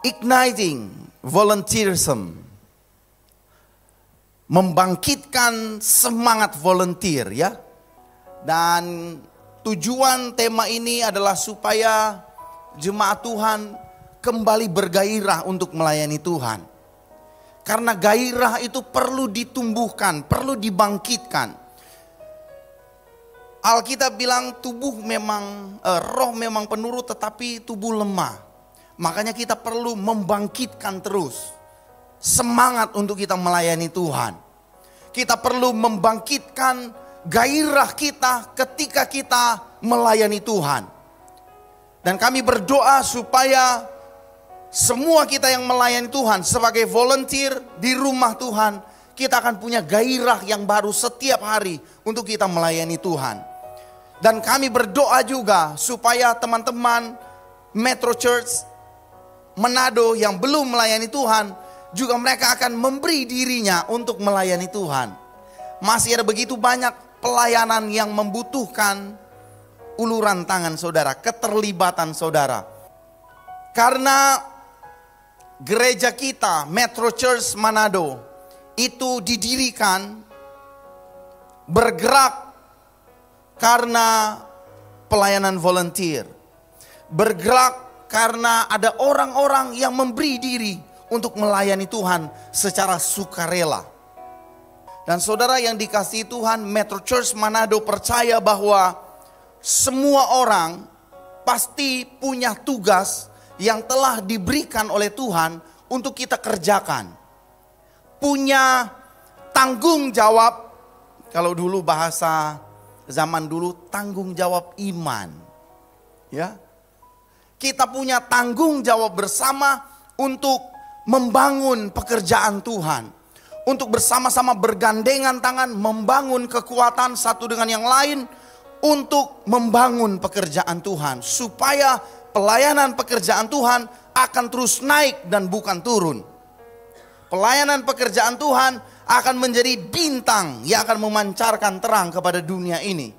igniting volunteerism, membangkitkan semangat volunteer ya. Dan tujuan tema ini adalah supaya jemaat Tuhan kembali bergairah untuk melayani Tuhan. Karena gairah itu perlu ditumbuhkan, perlu dibangkitkan. Alkitab bilang tubuh memang, roh memang penurut tetapi tubuh lemah. Makanya kita perlu membangkitkan terus semangat untuk kita melayani Tuhan. Kita perlu membangkitkan gairah kita ketika kita melayani Tuhan. Dan kami berdoa supaya semua kita yang melayani Tuhan sebagai volunteer di rumah Tuhan, kita akan punya gairah yang baru setiap hari untuk kita melayani Tuhan. Dan kami berdoa juga supaya teman-teman Metro Church Manado yang belum melayani Tuhan, juga mereka akan memberi dirinya untuk melayani Tuhan. Masih ada begitu banyak pelayanan yang membutuhkan uluran tangan saudara, keterlibatan saudara. Karena gereja kita, Metro Church Manado, itu didirikan bergerak karena pelayanan volunteer. Bergerak karena ada orang-orang yang memberi diri untuk melayani Tuhan secara sukarela. Dan saudara yang dikasihi Tuhan, Metro Church Manado percaya bahwa semua orang pasti punya tugas yang telah diberikan oleh Tuhan untuk kita kerjakan. Punya tanggung jawab, kalau dulu bahasa zaman dulu tanggung jawab iman. Ya. Kita punya tanggung jawab bersama untuk membangun pekerjaan Tuhan. Untuk bersama-sama bergandengan tangan membangun kekuatan satu dengan yang lain untuk membangun pekerjaan Tuhan. Supaya pelayanan pekerjaan Tuhan akan terus naik dan bukan turun. Pelayanan pekerjaan Tuhan akan menjadi bintang yang akan memancarkan terang kepada dunia ini.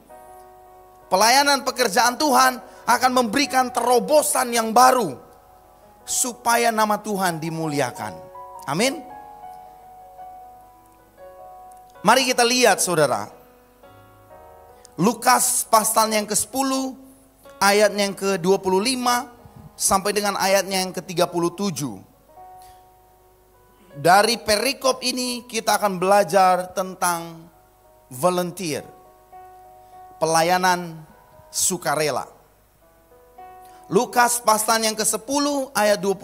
Pelayanan pekerjaan Tuhan akan memberikan terobosan yang baru supaya nama Tuhan dimuliakan. Amin. Mari kita lihat saudara, Lukas pasal yang ke-10 ayat yang ke-25 sampai dengan ayatnya yang ke-37. Dari perikop ini kita akan belajar tentang volunteer, pelayanan sukarela. Lukas pasal yang ke-10 ayat 25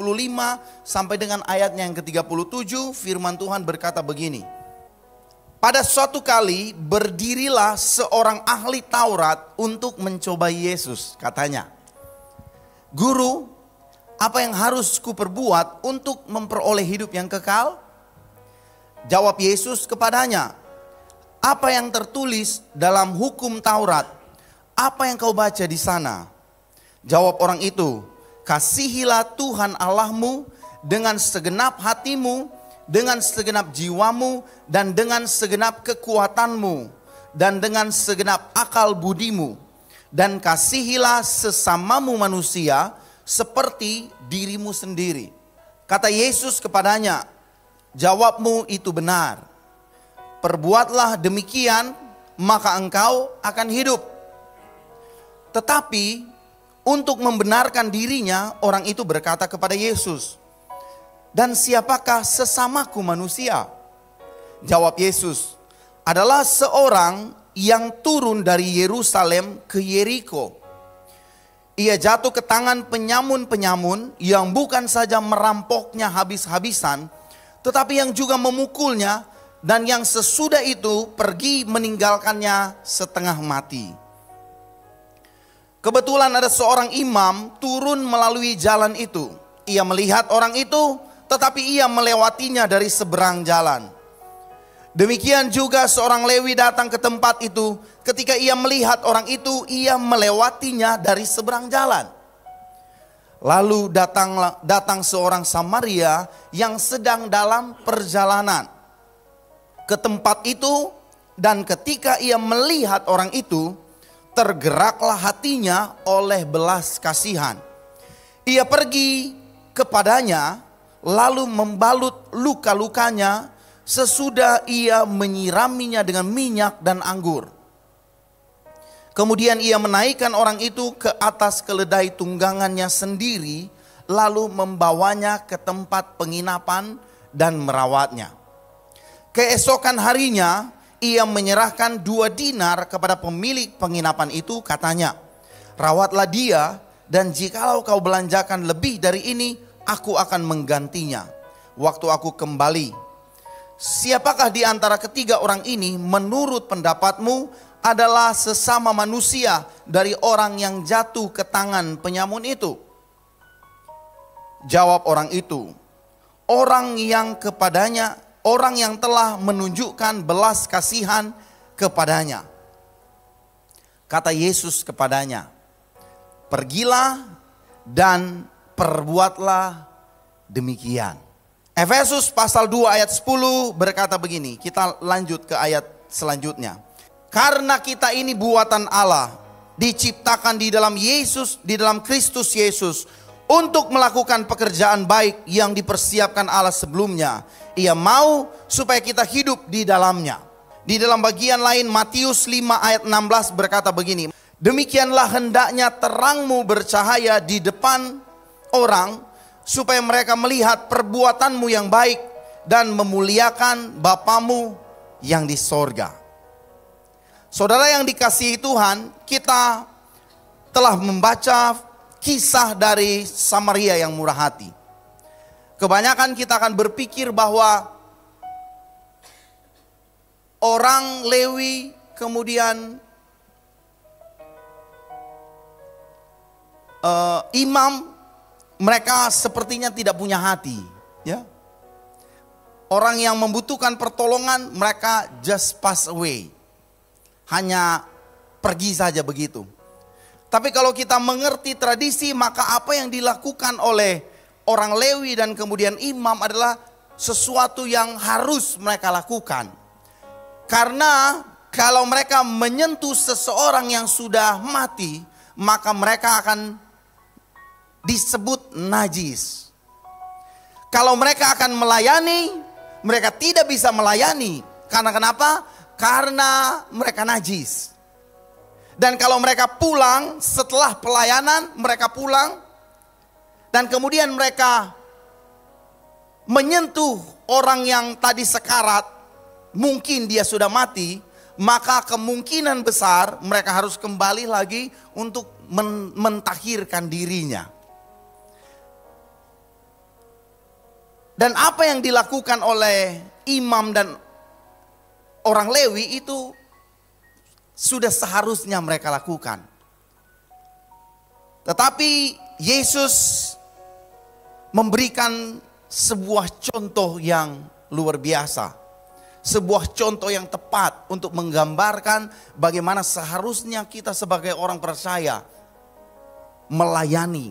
sampai dengan ayatnya yang ke-37, firman Tuhan berkata begini. Pada suatu kali berdirilah seorang ahli Taurat untuk mencobai Yesus, katanya. Guru, apa yang harus kuperbuat untuk memperoleh hidup yang kekal? Jawab Yesus kepadanya, apa yang tertulis dalam hukum Taurat? Apa yang kau baca di sana? Jawab orang itu, kasihilah Tuhan Allahmu dengan segenap hatimu, dengan segenap jiwamu, dan dengan segenap kekuatanmu, dan dengan segenap akal budimu. Dan kasihilah sesamamu manusia seperti dirimu sendiri. Kata Yesus kepadanya, jawabmu itu benar. Perbuatlah demikian, maka engkau akan hidup. Tetapi untuk membenarkan dirinya, orang itu berkata kepada Yesus, dan siapakah sesamaku manusia? Jawab Yesus, adalah seorang yang turun dari Yerusalem ke Yeriko. Ia jatuh ke tangan penyamun-penyamun yang bukan saja merampoknya habis-habisan, tetapi yang juga memukulnya, dan yang sesudah itu pergi meninggalkannya setengah mati. Kebetulan ada seorang imam turun melalui jalan itu. Ia melihat orang itu, tetapi ia melewatinya dari seberang jalan. Demikian juga seorang Lewi datang ke tempat itu. Ketika ia melihat orang itu, ia melewatinya dari seberang jalan. Lalu datang seorang Samaria yang sedang dalam perjalanan ke tempat itu, dan ketika ia melihat orang itu, tergeraklah hatinya oleh belas kasihan. Ia pergi kepadanya, lalu membalut luka-lukanya sesudah ia menyiraminya dengan minyak dan anggur. Kemudian ia menaikkan orang itu ke atas keledai tunggangannya sendiri, lalu membawanya ke tempat penginapan dan merawatnya. Keesokan harinya ia menyerahkan 2 dinar kepada pemilik penginapan itu, katanya, rawatlah dia, dan jikalau kau belanjakan lebih dari ini, aku akan menggantinya waktu aku kembali. Siapakah di antara ketiga orang ini menurut pendapatmu adalah sesama manusia dari orang yang jatuh ke tangan penyamun itu? Jawab orang itu, orang yang telah menunjukkan belas kasihan kepadanya. Kata Yesus kepadanya, pergilah dan perbuatlah demikian. Efesus pasal 2 ayat 10 berkata begini, kita lanjut ke ayat selanjutnya. Karena kita ini buatan Allah, diciptakan di dalam Kristus Yesus, untuk melakukan pekerjaan baik yang dipersiapkan Allah sebelumnya. Ia mau supaya kita hidup di dalamnya. Di dalam bagian lain Matius 5 ayat 16 berkata begini, demikianlah hendaknya terangmu bercahaya di depan orang, supaya mereka melihat perbuatanmu yang baik dan memuliakan Bapamu yang di sorga. Saudara yang dikasihi Tuhan, kita telah membaca kisah dari Samaria yang murah hati. Kebanyakan kita akan berpikir bahwa orang Lewi kemudian imam, mereka sepertinya tidak punya hati, ya. Orang yang membutuhkan pertolongan, mereka just pass away. Hanya pergi saja begitu. Tapi kalau kita mengerti tradisi, maka apa yang dilakukan oleh orang Lewi dan kemudian imam adalah sesuatu yang harus mereka lakukan. Karena kalau mereka menyentuh seseorang yang sudah mati, maka mereka akan disebut najis. Kalau mereka akan melayani, mereka tidak bisa melayani. Karena kenapa? Karena mereka najis. Dan kalau mereka pulang setelah pelayanan, mereka pulang dan kemudian mereka menyentuh orang yang tadi sekarat, mungkin dia sudah mati, maka kemungkinan besar mereka harus kembali lagi untuk mentahirkan dirinya. Dan apa yang dilakukan oleh imam dan orang Lewi itu sudah seharusnya mereka lakukan. Tetapi Yesus memberikan sebuah contoh yang luar biasa. Sebuah contoh yang tepat untuk menggambarkan bagaimana seharusnya kita sebagai orang percaya melayani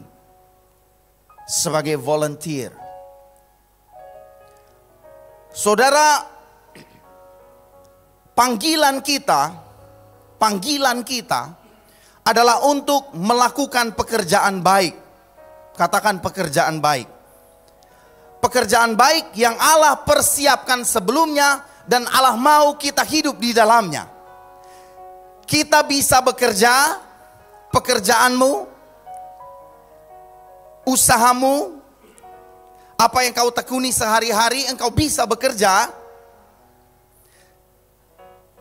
sebagai volunteer. Saudara, panggilan kita adalah untuk melakukan pekerjaan baik. Katakan pekerjaan baik. Pekerjaan baik yang Allah persiapkan sebelumnya dan Allah mau kita hidup di dalamnya. Kita bisa bekerja, pekerjaanmu, usahamu, apa yang kau tekuni sehari-hari, engkau bisa bekerja.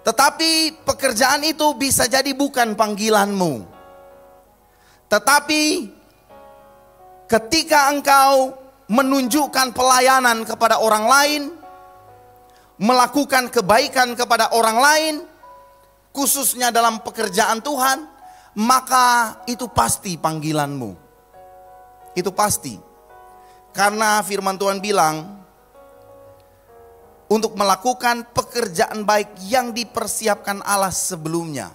Tetapi pekerjaan itu bisa jadi bukan panggilanmu. Tetapi ketika engkau menunjukkan pelayanan kepada orang lain, melakukan kebaikan kepada orang lain, khususnya dalam pekerjaan Tuhan, maka itu pasti panggilanmu. Itu pasti. Karena firman Tuhan bilang, untuk melakukan pekerjaan baik yang dipersiapkan Allah sebelumnya.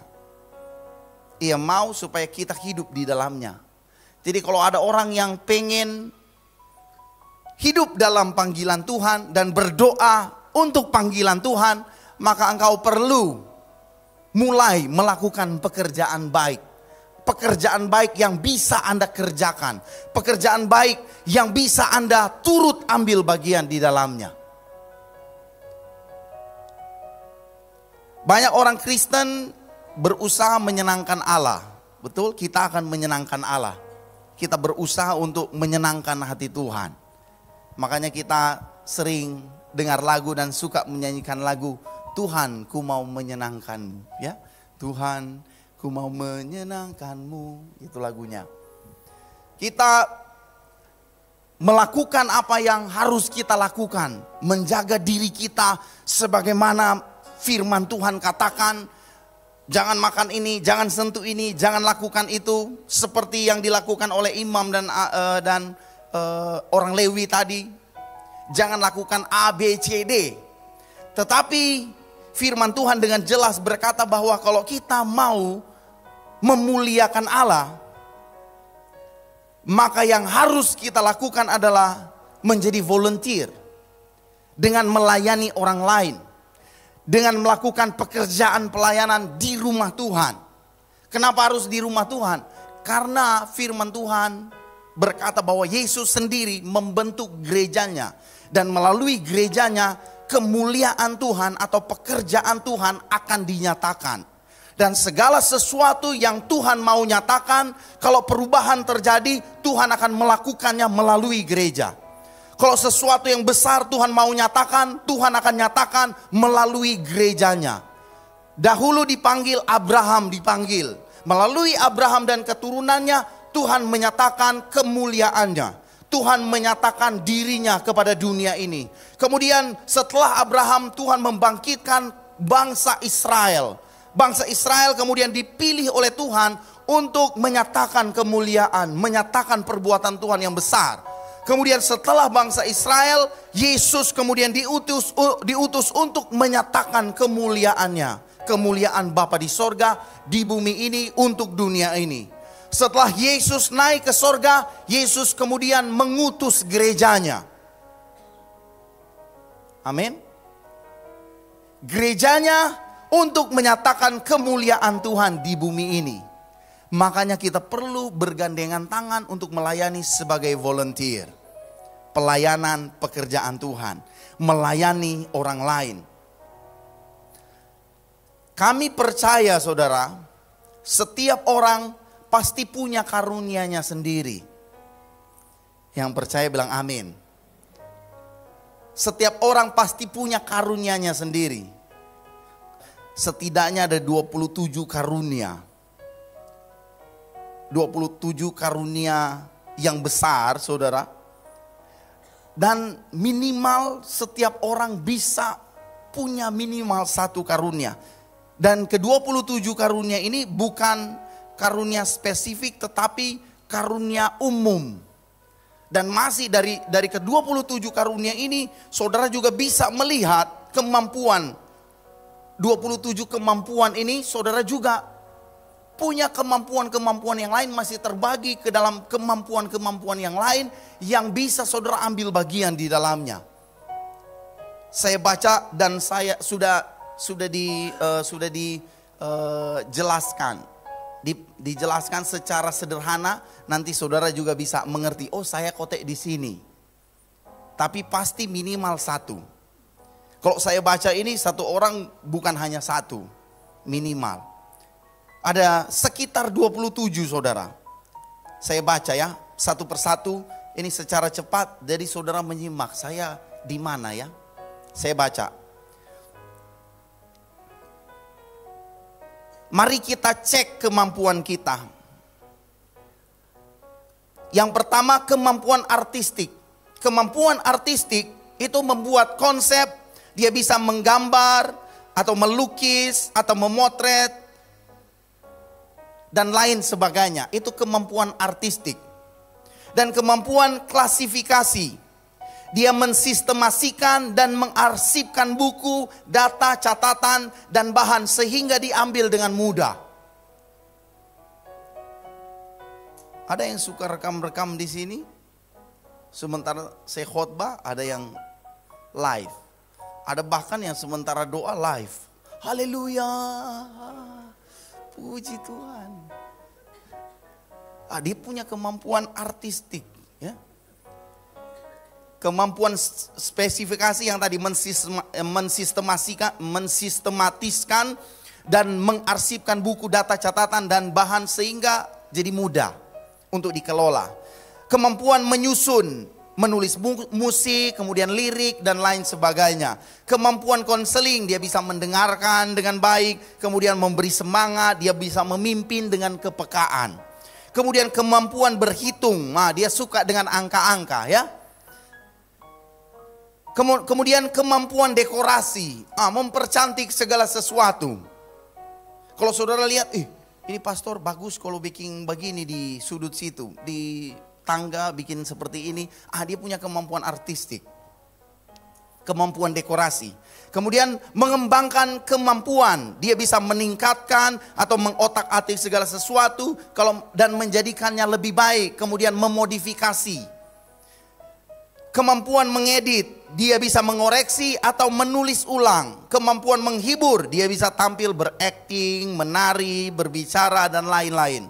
Ia mau supaya kita hidup di dalamnya. Jadi kalau ada orang yang pengen hidup dalam panggilan Tuhan dan berdoa untuk panggilan Tuhan, maka engkau perlu mulai melakukan pekerjaan baik. pekerjaan baik yang bisa Anda kerjakan. Pekerjaan baik yang bisa Anda turut ambil bagian di dalamnya. Banyak orang Kristen berusaha menyenangkan Allah. Betul, kita akan menyenangkan Allah. Kita berusaha untuk menyenangkan hati Tuhan. Makanya kita sering dengar lagu dan suka menyanyikan lagu, Tuhan ku mau menyenangkanmu. Ya, Tuhan ku mau menyenangkanmu. Itu lagunya. Kita melakukan apa yang harus kita lakukan. Menjaga diri kita sebagaimana firman Tuhan katakan, jangan makan ini, jangan sentuh ini, jangan lakukan itu. Seperti yang dilakukan oleh imam dan orang Lewi tadi. Jangan lakukan A, B, C, D. Tetapi firman Tuhan dengan jelas berkata bahwa kalau kita mau memuliakan Allah, maka yang harus kita lakukan adalah menjadi volunteer. Dengan melayani orang lain. Dengan melakukan pekerjaan pelayanan di rumah Tuhan. Kenapa harus di rumah Tuhan? Karena firman Tuhan berkata bahwa Yesus sendiri membentuk gerejanya. Dan melalui gerejanya kemuliaan Tuhan atau pekerjaan Tuhan akan dinyatakan. Dan segala sesuatu yang Tuhan mau nyatakan, kalau perubahan terjadi, Tuhan akan melakukannya melalui gereja. Kalau sesuatu yang besar Tuhan mau nyatakan, Tuhan akan nyatakan melalui gerejanya. Dahulu dipanggil Abraham dipanggil. Melalui Abraham dan keturunannya, Tuhan menyatakan kemuliaannya. Tuhan menyatakan dirinya kepada dunia ini. Kemudian setelah Abraham, Tuhan membangkitkan bangsa Israel. Bangsa Israel kemudian dipilih oleh Tuhan untuk menyatakan kemuliaan, menyatakan perbuatan Tuhan yang besar. Kemudian setelah bangsa Israel, Yesus kemudian diutus untuk menyatakan kemuliaannya. Kemuliaan Bapa di sorga, di bumi ini, untuk dunia ini. Setelah Yesus naik ke sorga, Yesus kemudian mengutus gerejanya. Amin. Gerejanya untuk menyatakan kemuliaan Tuhan di bumi ini. Makanya kita perlu bergandengan tangan untuk melayani sebagai volunteer. Pelayanan pekerjaan Tuhan. Melayani orang lain. Kami percaya saudara, setiap orang pasti punya karunia-Nya sendiri. Yang percaya bilang amin. Setiap orang pasti punya karunia-Nya sendiri. Setidaknya ada 27 karunia. 27 karunia yang besar saudara. Dan minimal setiap orang bisa punya minimal satu karunia. Dan ke-27 karunia ini bukan karunia spesifik tetapi karunia umum. Dan masih dari ke-27 karunia ini saudara juga bisa melihat kemampuan. 27 kemampuan ini saudara juga punya kemampuan-kemampuan yang lain, masih terbagi ke dalam kemampuan-kemampuan yang lain yang bisa saudara ambil bagian di dalamnya. Saya baca dan saya sudah dijelaskan. Dijelaskan secara sederhana, nanti saudara juga bisa mengerti, oh saya kotek di sini. Tapi pasti minimal satu. Kalau saya baca ini satu orang bukan hanya satu, minimal. Ada sekitar 27 saudara. Saya baca ya, satu persatu ini secara cepat, jadi saudara menyimak saya di mana ya. Saya baca. Mari kita cek kemampuan kita. Yang pertama kemampuan artistik. Kemampuan artistik itu membuat konsep, dia bisa menggambar atau melukis atau memotret dan lain sebagainya. Itu kemampuan artistik. Dan kemampuan klasifikasi. Dia mensistemasikan dan mengarsipkan buku, data, catatan, dan bahan sehingga diambil dengan mudah. Ada yang suka rekam-rekam di sini? Sementara saya khotbah ada yang live. Ada bahkan yang sementara doa live. Haleluya. Puji Tuhan. Dia punya kemampuan artistik, ya. Kemampuan spesifikasi yang tadi mensistematiskan dan mengarsipkan buku, data, catatan dan bahan sehingga jadi mudah untuk dikelola. Kemampuan menyusun, menulis musik, kemudian lirik dan lain sebagainya. Kemampuan konseling, dia bisa mendengarkan dengan baik, kemudian memberi semangat, dia bisa memimpin dengan kepekaan. Kemudian kemampuan berhitung, dia suka dengan angka-angka, ya. Kemudian kemampuan dekorasi, mempercantik segala sesuatu. Kalau saudara lihat, ini pastor bagus kalau bikin begini di sudut situ, di tangga bikin seperti ini. Dia punya kemampuan artistik, kemampuan dekorasi. Kemudian mengembangkan kemampuan, dia bisa meningkatkan atau mengotak-atik segala sesuatu dan menjadikannya lebih baik. Kemudian memodifikasi. Kemampuan mengedit, dia bisa mengoreksi atau menulis ulang. Kemampuan menghibur, dia bisa tampil berakting, menari, berbicara dan lain-lain.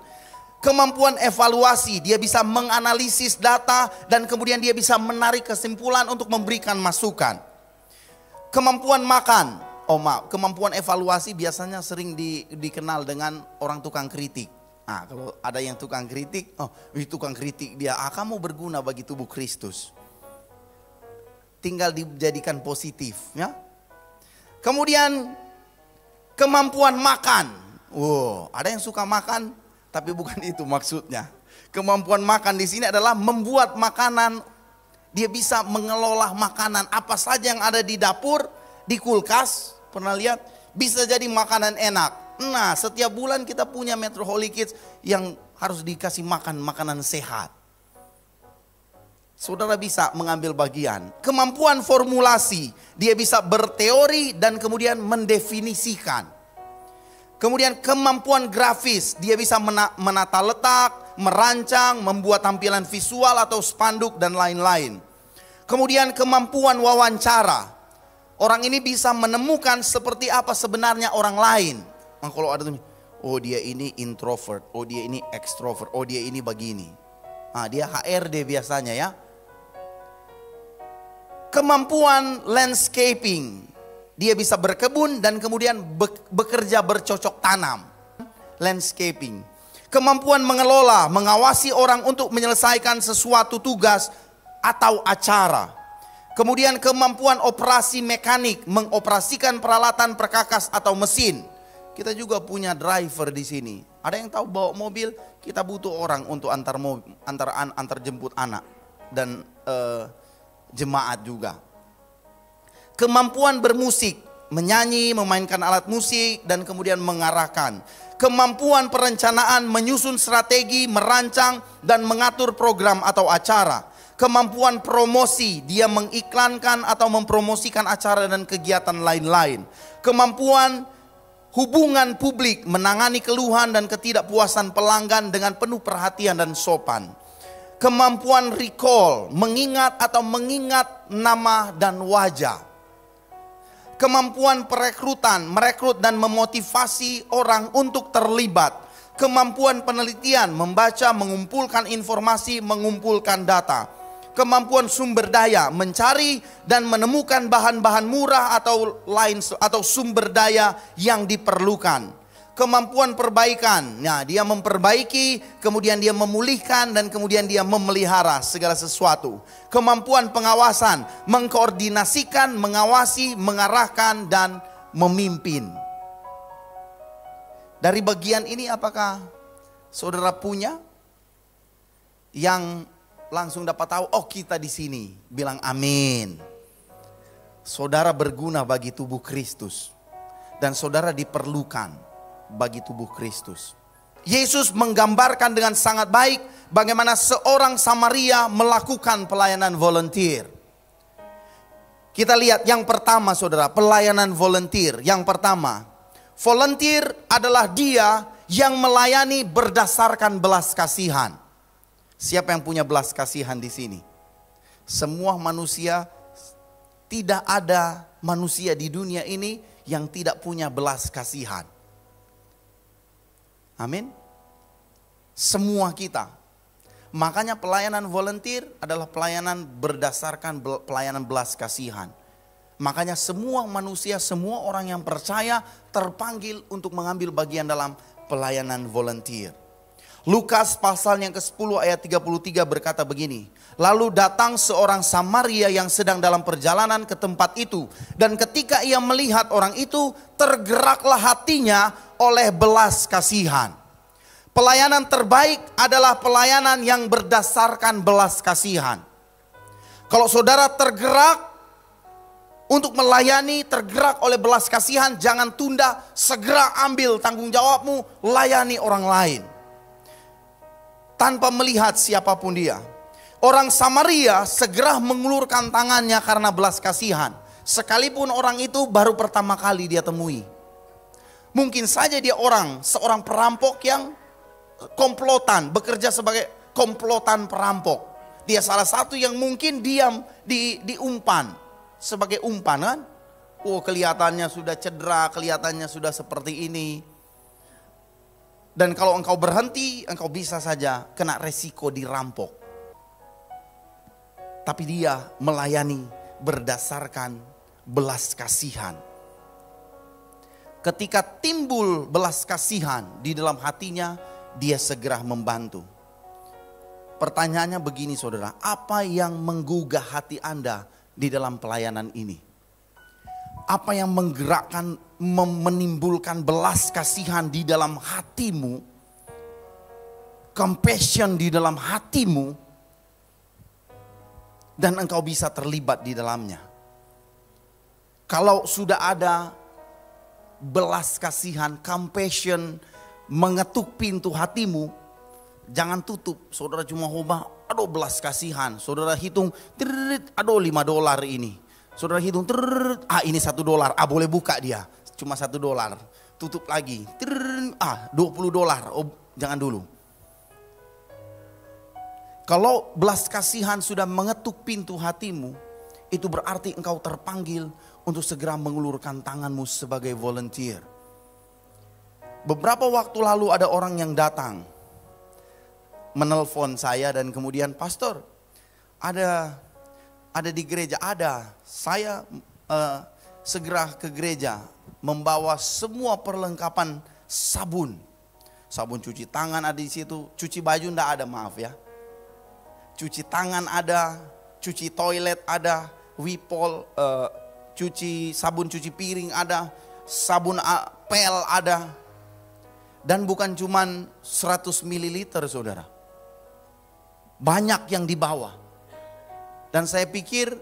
Kemampuan evaluasi, dia bisa menganalisis data dan kemudian dia bisa menarik kesimpulan untuk memberikan masukan. Kemampuan makan, kemampuan evaluasi biasanya sering dikenal dengan orang tukang kritik. Kalau ada yang tukang kritik, tukang kritik dia, kamu berguna bagi tubuh Kristus. Tinggal dijadikan positif, ya. Kemudian kemampuan makan. Ada yang suka makan, tapi bukan itu maksudnya. Kemampuan makan di sini adalah membuat makanan. Dia bisa mengelola makanan apa saja yang ada di dapur, di kulkas. Pernah lihat? Bisa jadi makanan enak. Setiap bulan kita punya Metro Holy Kids yang harus dikasih makan makanan sehat. Saudara bisa mengambil bagian. Kemampuan formulasi, dia bisa berteori dan kemudian mendefinisikan. Kemudian kemampuan grafis, dia bisa menata letak, merancang, membuat tampilan visual atau spanduk dan lain-lain. Kemudian kemampuan wawancara, orang ini bisa menemukan seperti apa sebenarnya orang lain. Kalau ada tuh, dia ini introvert, dia ini extrovert, dia ini begini. Dia HRD biasanya, ya. Kemampuan landscaping, dia bisa berkebun dan kemudian bekerja bercocok tanam. Landscaping. Kemampuan mengelola, mengawasi orang untuk menyelesaikan sesuatu tugas atau acara. Kemudian kemampuan operasi mekanik, mengoperasikan peralatan perkakas atau mesin. Kita juga punya driver di sini. Ada yang tahu bawa mobil, kita butuh orang untuk antar jemput anak dan jemaat juga. Kemampuan bermusik, menyanyi, memainkan alat musik dan kemudian mengarahkan. Kemampuan perencanaan, menyusun strategi, merancang dan mengatur program atau acara. Kemampuan promosi, dia mengiklankan atau mempromosikan acara dan kegiatan lain-lain. Kemampuan hubungan publik, menangani keluhan dan ketidakpuasan pelanggan dengan penuh perhatian dan sopan. Kemampuan recall, mengingat atau mengingat nama dan wajah. Kemampuan perekrutan, merekrut dan memotivasi orang untuk terlibat. Kemampuan penelitian, membaca, mengumpulkan informasi, mengumpulkan data. Kemampuan sumber daya, mencari dan menemukan bahan-bahan murah atau sumber daya yang diperlukan. Kemampuan perbaikan, dia memperbaiki, kemudian dia memulihkan dan kemudian dia memelihara segala sesuatu. Kemampuan pengawasan, mengkoordinasikan, mengawasi, mengarahkan dan memimpin. Dari bagian ini apakah saudara punya yang langsung dapat tahu, kita di sini, bilang amin. Saudara berguna bagi tubuh Kristus dan saudara diperlukan bagi tubuh Kristus. Yesus menggambarkan dengan sangat baik bagaimana seorang Samaria melakukan pelayanan volunteer. Kita lihat yang pertama saudara, pelayanan volunteer. Yang pertama, volunteer adalah dia yang melayani berdasarkan belas kasihan. Siapa yang punya belas kasihan di sini? Semua manusia, tidak ada manusia di dunia ini yang tidak punya belas kasihan. Amin. semua kita. Makanya pelayanan volunteer adalah pelayanan berdasarkan pelayanan belas kasihan. Makanya semua manusia, semua orang yang percaya terpanggil untuk mengambil bagian dalam pelayanan volunteer. Lukas pasal yang ke-10 ayat 33 berkata begini. Lalu datang seorang Samaria yang sedang dalam perjalanan ke tempat itu. Dan ketika ia melihat orang itu, tergeraklah hatinya oleh belas kasihan. Pelayanan terbaik adalah pelayanan yang berdasarkan belas kasihan. Kalau saudara tergerak untuk melayani, tergerak oleh belas kasihan, jangan tunda, segera ambil tanggung jawabmu, layani orang lain. Tanpa melihat siapapun dia. Orang Samaria segera mengulurkan tangannya karena belas kasihan. Sekalipun orang itu baru pertama kali dia temui. Mungkin saja dia seorang perampok yang komplotan, bekerja sebagai komplotan perampok. Dia salah satu yang mungkin diam di umpan, sebagai umpan kan. Oh, kelihatannya sudah cedera, kelihatannya sudah seperti ini. Dan kalau engkau berhenti, engkau bisa saja kena resiko dirampok. Tapi dia melayani berdasarkan belas kasihan. Ketika timbul belas kasihan di dalam hatinya, dia segera membantu. Pertanyaannya begini saudara, apa yang menggugah hati Anda di dalam pelayanan ini? Apa yang menggerakkan, menimbulkan belas kasihan di dalam hatimu, compassion di dalam hatimu, dan engkau bisa terlibat di dalamnya? Kalau sudah ada belas kasihan, compassion, mengetuk pintu hatimu, jangan tutup. Saudara cuma hoba, aduh belas kasihan. Saudara hitung, aduh $5 ini. Saudara hitung, ini $1, boleh buka dia. Cuma $1, tutup lagi. $20, jangan dulu. Kalau belas kasihan sudah mengetuk pintu hatimu, itu berarti engkau terpanggil untuk segera mengulurkan tanganmu sebagai volunteer. Beberapa waktu lalu ada orang yang datang menelpon saya dan kemudian, pastor, ada di gereja, saya segera ke gereja membawa semua perlengkapan sabun cuci tangan ada di situ, cuci baju enggak ada, maaf ya, cuci tangan ada, cuci toilet ada, wipol, sabun cuci piring ada, sabun pel ada. Dan bukan cuman 100 ml saudara. Banyak yang dibawa. Dan saya pikir,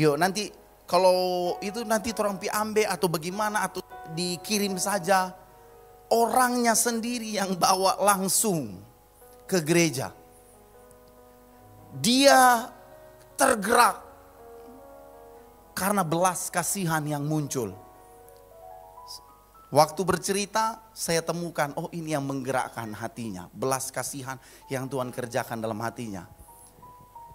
yuk nanti kalau itu nanti orang pi ambe atau bagaimana, atau dikirim saja. Orangnya sendiri yang bawa langsung ke gereja. Dia tergerak karena belas kasihan yang muncul. Waktu bercerita saya temukan, ini yang menggerakkan hatinya. Belas kasihan yang Tuhan kerjakan dalam hatinya.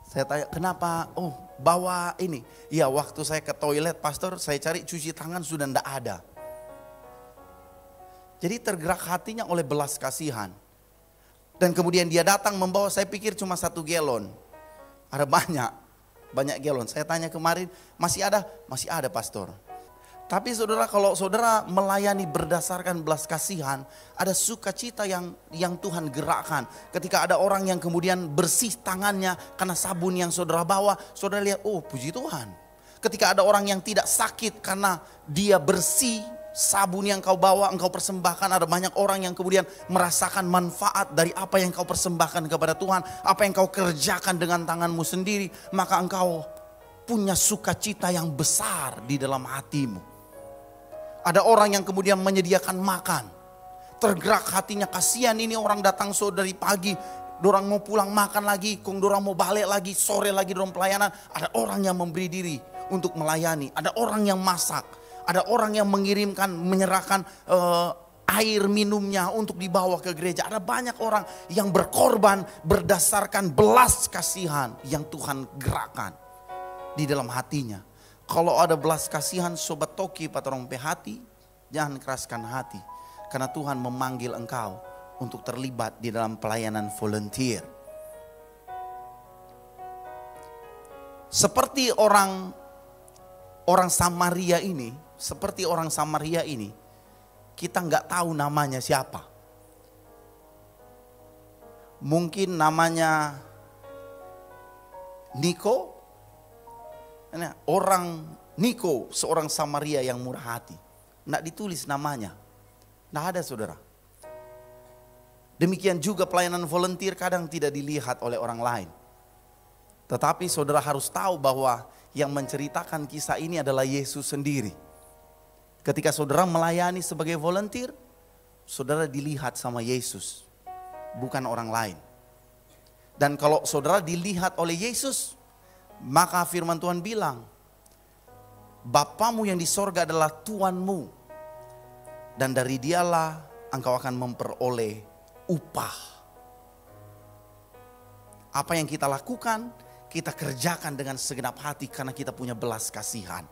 Saya tanya, kenapa? Bawa ini. Ya, waktu saya ke toilet, pastor, saya cari cuci tangan sudah tidak ada. Jadi tergerak hatinya oleh belas kasihan. Dan kemudian dia datang membawa, saya pikir cuma 1 galon. Ada banyak galon. Saya tanya kemarin, masih ada? Masih ada, pastor. Tapi saudara, kalau saudara melayani berdasarkan belas kasihan, ada sukacita yang Tuhan gerakkan. Ketika ada orang yang kemudian bersih tangannya karena sabun yang saudara bawa, saudara lihat, puji Tuhan. Ketika ada orang yang tidak sakit karena dia bersih, sabun yang kau bawa, engkau persembahkan, ada banyak orang yang kemudian merasakan manfaat dari apa yang kau persembahkan kepada Tuhan, apa yang kau kerjakan dengan tanganmu sendiri, maka engkau punya sukacita yang besar di dalam hatimu. Ada orang yang kemudian menyediakan makan. Tergerak hatinya, kasihan ini orang datang dari pagi. Dorang mau pulang makan lagi. Kung dorang mau balik lagi, sore lagi dorang pelayanan. Ada orang yang memberi diri untuk melayani. Ada orang yang masak. Ada orang yang mengirimkan, menyerahkan air minumnya untuk dibawa ke gereja. Ada banyak orang yang berkorban berdasarkan belas kasihan yang Tuhan gerakkan di dalam hatinya. Kalau ada belas kasihan, sobat toki patorong hati, jangan keraskan hati. Karena Tuhan memanggil engkau untuk terlibat di dalam pelayanan volunteer. Seperti orang Samaria ini, kita nggak tahu namanya siapa. Mungkin namanya Niko, seorang Samaria yang murah hati. Nggak ditulis namanya, nggak ada saudara. Demikian juga pelayanan volunteer kadang tidak dilihat oleh orang lain. Tetapi saudara harus tahu bahwa yang menceritakan kisah ini adalah Yesus sendiri. Ketika saudara melayani sebagai volunteer, saudara dilihat sama Yesus, bukan orang lain. Dan kalau saudara dilihat oleh Yesus, maka firman Tuhan bilang, Bapamu yang di sorga adalah Tuanmu, dan dari dialah engkau akan memperoleh upah. Apa yang kita lakukan, kita kerjakan dengan segenap hati karena kita punya belas kasihan.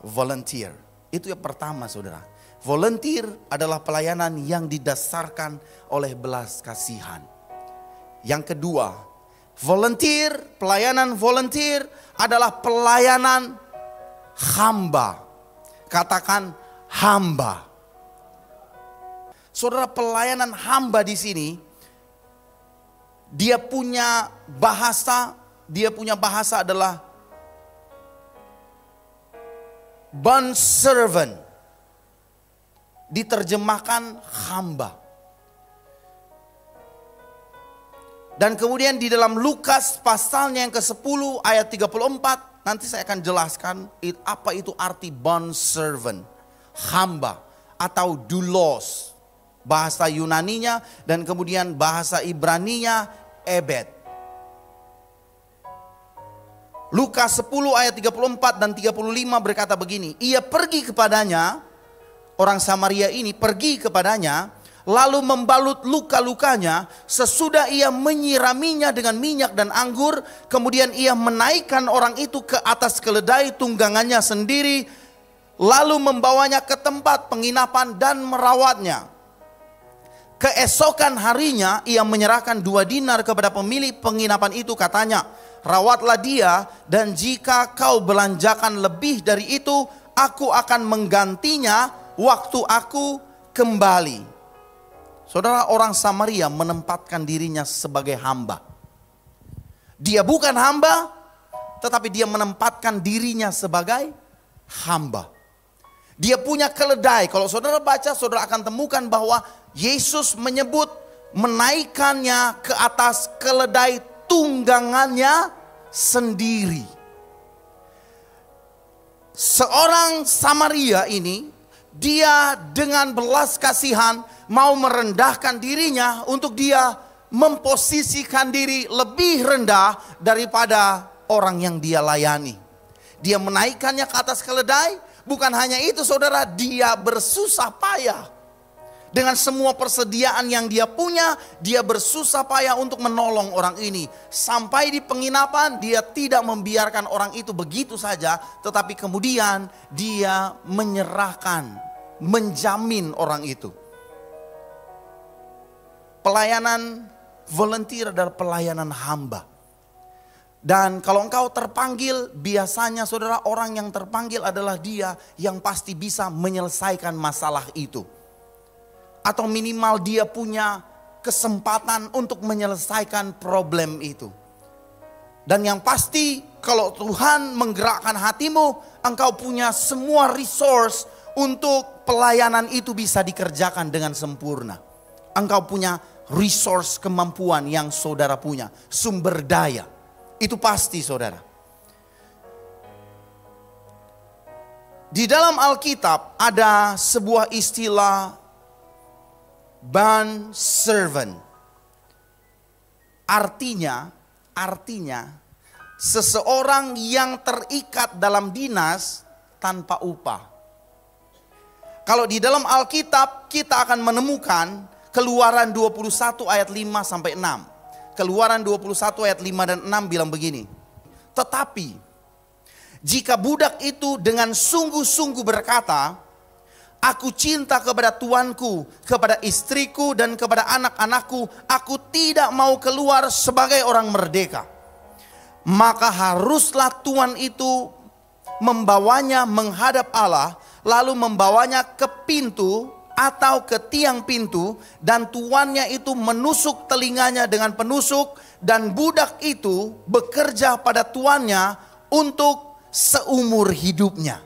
Volunteer, itu yang pertama saudara. Volunteer adalah pelayanan yang didasarkan oleh belas kasihan. Yang kedua, pelayanan volunteer adalah pelayanan hamba. Katakan hamba. Saudara, pelayanan hamba di sini, dia punya bahasa adalah bond servant. Diterjemahkan hamba. Dan kemudian di dalam Lukas pasalnya yang ke-10 ayat 34, nanti saya akan jelaskan apa itu arti bond servant, hamba atau doulos. Bahasa Yunaninya dan kemudian bahasa Ibraninya ebed. Lukas 10 ayat 34 dan 35 berkata begini. Ia pergi kepadanya, orang Samaria ini pergi kepadanya, lalu membalut luka-lukanya. Sesudah ia menyiraminya dengan minyak dan anggur, kemudian ia menaikkan orang itu ke atas keledai tunggangannya sendiri, lalu membawanya ke tempat penginapan dan merawatnya. Keesokan harinya ia menyerahkan 2 dinar kepada pemilik penginapan itu, katanya, rawatlah dia, dan jika kau belanjakan lebih dari itu, aku akan menggantinya waktu aku kembali. Saudara, orang Samaria menempatkan dirinya sebagai hamba. Dia bukan hamba, tetapi dia menempatkan dirinya sebagai hamba. Dia punya keledai. Kalau saudara baca, saudara akan temukan bahwa Yesus menyebut menaikkannya ke atas keledai tunggangannya sendiri. Seorang Samaria ini, dia dengan belas kasihan mau merendahkan dirinya untuk dia memposisikan diri lebih rendah daripada orang yang dia layani. Dia menaikkannya ke atas keledai. Bukan hanya itu saudara, dia bersusah payah. Dengan semua persediaan yang dia punya, dia bersusah payah untuk menolong orang ini. Sampai di penginapan, dia tidak membiarkan orang itu begitu saja. Tetapi kemudian dia menyerahkan, menjamin orang itu. Pelayanan volunteer adalah pelayanan hamba. Dan kalau engkau terpanggil, biasanya saudara, orang yang terpanggil adalah dia yang pasti bisa menyelesaikan masalah itu. Atau minimal dia punya kesempatan untuk menyelesaikan problem itu. Dan yang pasti kalau Tuhan menggerakkan hatimu, engkau punya semua resource untuk pelayanan itu bisa dikerjakan dengan sempurna. Engkau punya resource kemampuan yang saudara punya, sumber daya. Itu pasti saudara. Di dalam Alkitab ada sebuah istilah bond servant. Artinya seseorang yang terikat dalam dinas tanpa upah. Kalau di dalam Alkitab kita akan menemukan Keluaran 21 ayat 5 sampai 6. Keluaran 21 ayat 5 dan 6 bilang begini. Tetapi jika budak itu dengan sungguh-sungguh berkata, Aku cinta kepada tuanku, kepada istriku dan kepada anak-anakku. Aku tidak mau keluar sebagai orang merdeka. Maka haruslah tuan itu membawanya menghadap Allah, lalu membawanya ke pintu atau ke tiang pintu, dan tuannya itu menusuk telinganya dengan penusuk, dan budak itu bekerja pada tuannya untuk seumur hidupnya.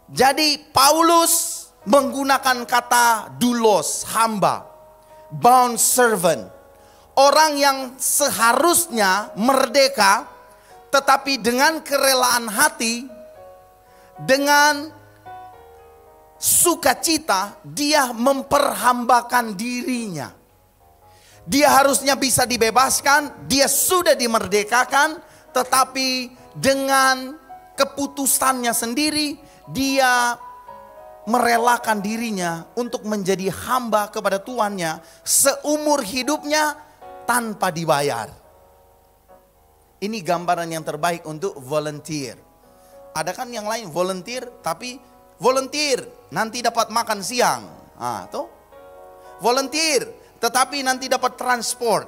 Jadi Paulus menggunakan kata doulos, hamba, bound servant. Orang yang seharusnya merdeka, tetapi dengan kerelaan hati, dengan sukacita, dia memperhambakan dirinya. Dia harusnya bisa dibebaskan, dia sudah dimerdekakan, tetapi dengan keputusannya sendiri, dia merelakan dirinya untuk menjadi hamba kepada tuannya seumur hidupnya tanpa dibayar. Ini gambaran yang terbaik untuk volunteer. Ada kan yang lain volunteer, tapi volunteer nanti dapat makan siang. Tuh. Volunteer tetapi nanti dapat transport.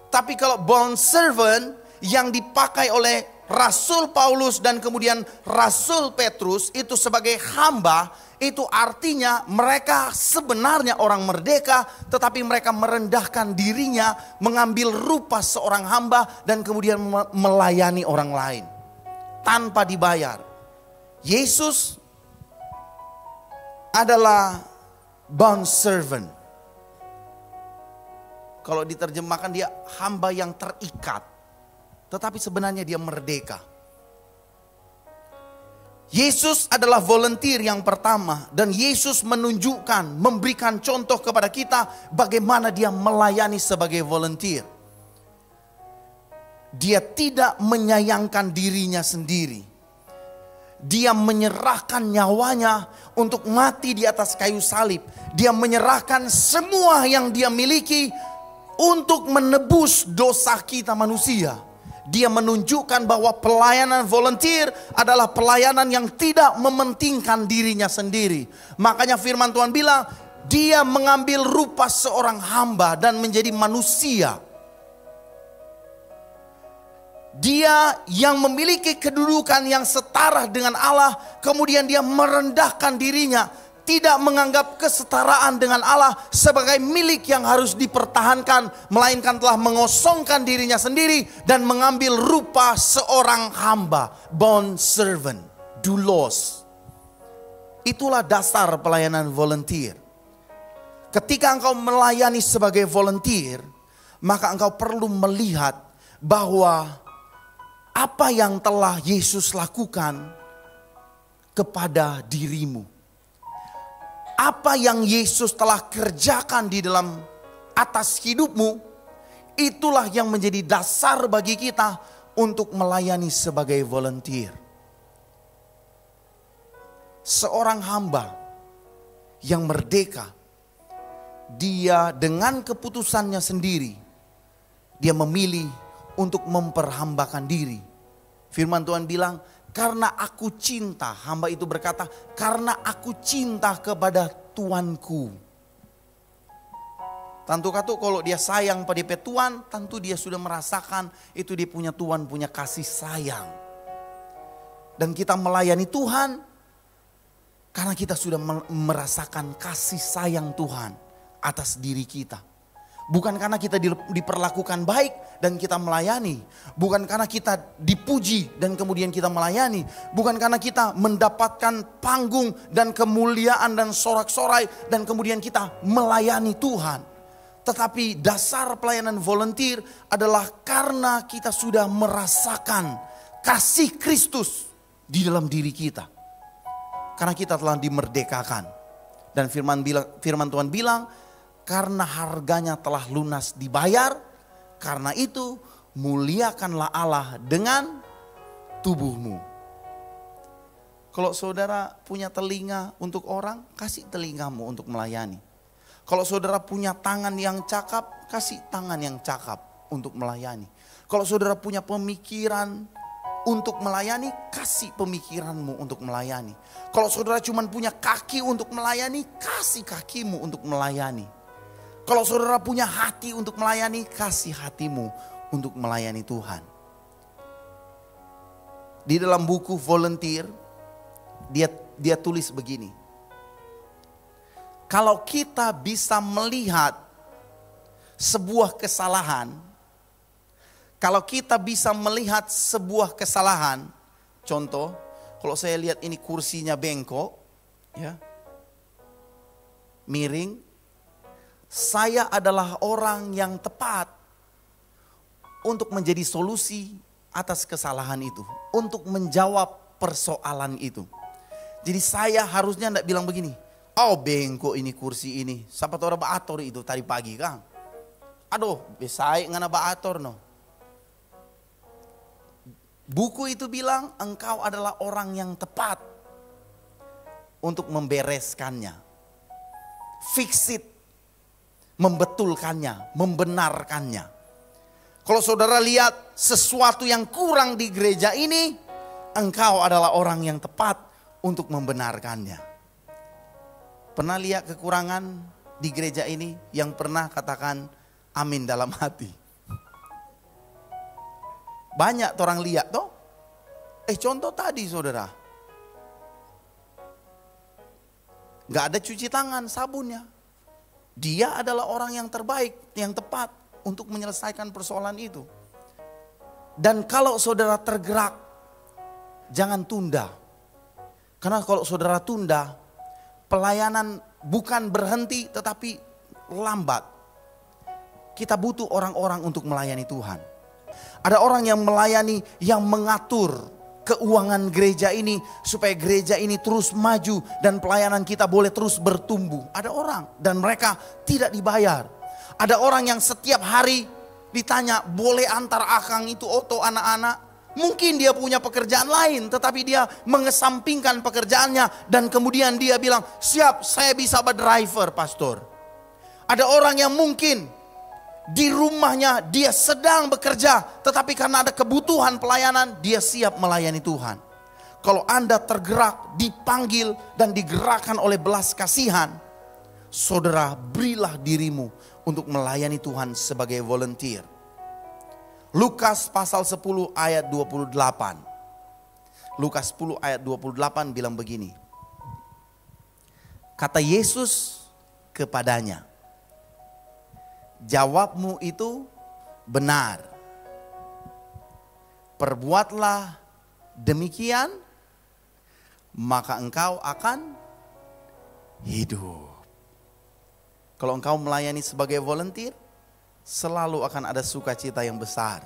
Tapi kalau bond servant yang dipakai oleh Rasul Paulus dan kemudian Rasul Petrus itu sebagai hamba, itu artinya mereka sebenarnya orang merdeka, tetapi mereka merendahkan dirinya, mengambil rupa seorang hamba dan kemudian melayani orang lain tanpa dibayar. Yesus adalah bond servant. Kalau diterjemahkan dia hamba yang terikat, tetapi sebenarnya dia merdeka. Yesus adalah volunteer yang pertama, dan Yesus menunjukkan, memberikan contoh kepada kita bagaimana dia melayani sebagai volunteer. Dia tidak menyayangkan dirinya sendiri. Dia menyerahkan nyawanya untuk mati di atas kayu salib. Dia menyerahkan semua yang dia miliki untuk menebus dosa kita manusia. Dia menunjukkan bahwa pelayanan volunteer adalah pelayanan yang tidak mementingkan dirinya sendiri. Makanya firman Tuhan bilang, dia mengambil rupa seorang hamba dan menjadi manusia. Dia yang memiliki kedudukan yang setara dengan Allah, kemudian dia merendahkan dirinya. Tidak menganggap kesetaraan dengan Allah sebagai milik yang harus dipertahankan, melainkan telah mengosongkan dirinya sendiri dan mengambil rupa seorang hamba, bond servant, doulos. Itulah dasar pelayanan volunteer. Ketika engkau melayani sebagai volunteer, maka engkau perlu melihat bahwa apa yang telah Yesus lakukan kepada dirimu. Apa yang Yesus telah kerjakan di dalam atas hidupmu, itulah yang menjadi dasar bagi kita untuk melayani sebagai volunteer. Seorang hamba yang merdeka, dia dengan keputusannya sendiri, dia memilih untuk memperhambakan diri. Firman Tuhan bilang, karena aku cinta, hamba itu berkata, karena aku cinta kepada tuanku. Tentu kata kalau dia sayang pada tuan, tentu dia sudah merasakan itu dia punya tuan, punya kasih sayang. Dan kita melayani Tuhan karena kita sudah merasakan kasih sayang Tuhan atas diri kita. Bukan karena kita diperlakukan baik dan kita melayani. Bukan karena kita dipuji dan kemudian kita melayani. Bukan karena kita mendapatkan panggung dan kemuliaan dan sorak-sorai dan kemudian kita melayani Tuhan. Tetapi dasar pelayanan volunteer adalah karena kita sudah merasakan kasih Kristus di dalam diri kita. Karena kita telah dimerdekakan. Dan firman Tuhan bilang, karena harganya telah lunas dibayar, karena itu muliakanlah Allah dengan tubuhmu. Kalau saudara punya telinga untuk orang, kasih telingamu untuk melayani. Kalau saudara punya tangan yang cakap, kasih tangan yang cakap untuk melayani. Kalau saudara punya pemikiran untuk melayani, kasih pemikiranmu untuk melayani. Kalau saudara cuma punya kaki untuk melayani, kasih kakimu untuk melayani. Kalau saudara punya hati untuk melayani, kasih hatimu untuk melayani Tuhan. Di dalam buku Volunteer, dia tulis begini. Kalau kita bisa melihat sebuah kesalahan, kalau kita bisa melihat sebuah kesalahan, contoh, kalau saya lihat ini kursinya bengkok, ya, miring, saya adalah orang yang tepat untuk menjadi solusi atas kesalahan itu, untuk menjawab persoalan itu. Jadi saya harusnya tidak bilang begini, oh bengkok ini kursi ini, siapa tahu orang baator itu tadi pagi Kang. Aduh, besai ngana baator no. Buku itu bilang engkau adalah orang yang tepat untuk membereskannya. Fix it, membetulkannya, membenarkannya. Kalau saudara lihat sesuatu yang kurang di gereja ini, engkau adalah orang yang tepat untuk membenarkannya. Pernah lihat kekurangan di gereja ini yang pernah katakan amin dalam hati? Banyak orang lihat toh. Contoh tadi saudara. Gak ada cuci tangan, sabunnya. Dia adalah orang yang terbaik, yang tepat untuk menyelesaikan persoalan itu. Dan kalau saudara tergerak, jangan tunda. Karena kalau saudara tunda, pelayanan bukan berhenti tetapi lambat. Kita butuh orang-orang untuk melayani Tuhan. Ada orang yang melayani, yang mengatur keuangan gereja ini supaya gereja ini terus maju dan pelayanan kita boleh terus bertumbuh. Ada orang dan mereka tidak dibayar. Ada orang yang setiap hari ditanya, boleh antar akang itu oto anak-anak? Mungkin dia punya pekerjaan lain, tetapi dia mengesampingkan pekerjaannya dan kemudian dia bilang, siap, saya bisa berdriver pastor. Ada orang yang mungkin di rumahnya dia sedang bekerja, tetapi karena ada kebutuhan pelayanan, dia siap melayani Tuhan. Kalau Anda tergerak, dipanggil dan digerakkan oleh belas kasihan, saudara berilah dirimu untuk melayani Tuhan sebagai volunteer. Lukas pasal 10 ayat 28. Lukas 10 ayat 28 bilang begini. Kata Yesus kepadanya, jawabmu itu benar. Perbuatlah demikian, maka engkau akan hidup. Kalau engkau melayani sebagai volunteer, selalu akan ada sukacita yang besar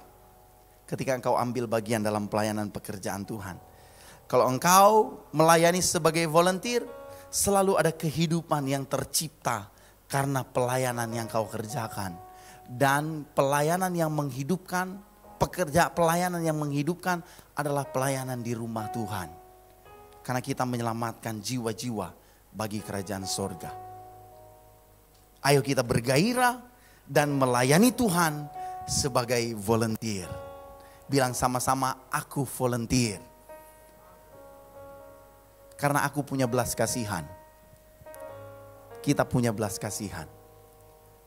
ketika engkau ambil bagian dalam pelayanan pekerjaan Tuhan. Kalau engkau melayani sebagai volunteer, selalu ada kehidupan yang tercipta karena pelayanan yang kau kerjakan. Dan pelayanan yang menghidupkan, pelayanan yang menghidupkan adalah pelayanan di rumah Tuhan. Karena kita menyelamatkan jiwa-jiwa bagi kerajaan sorga. Ayo kita bergairah dan melayani Tuhan sebagai volunteer. Bilang sama-sama, aku volunteer. Karena aku punya belas kasihan. Kita punya belas kasihan.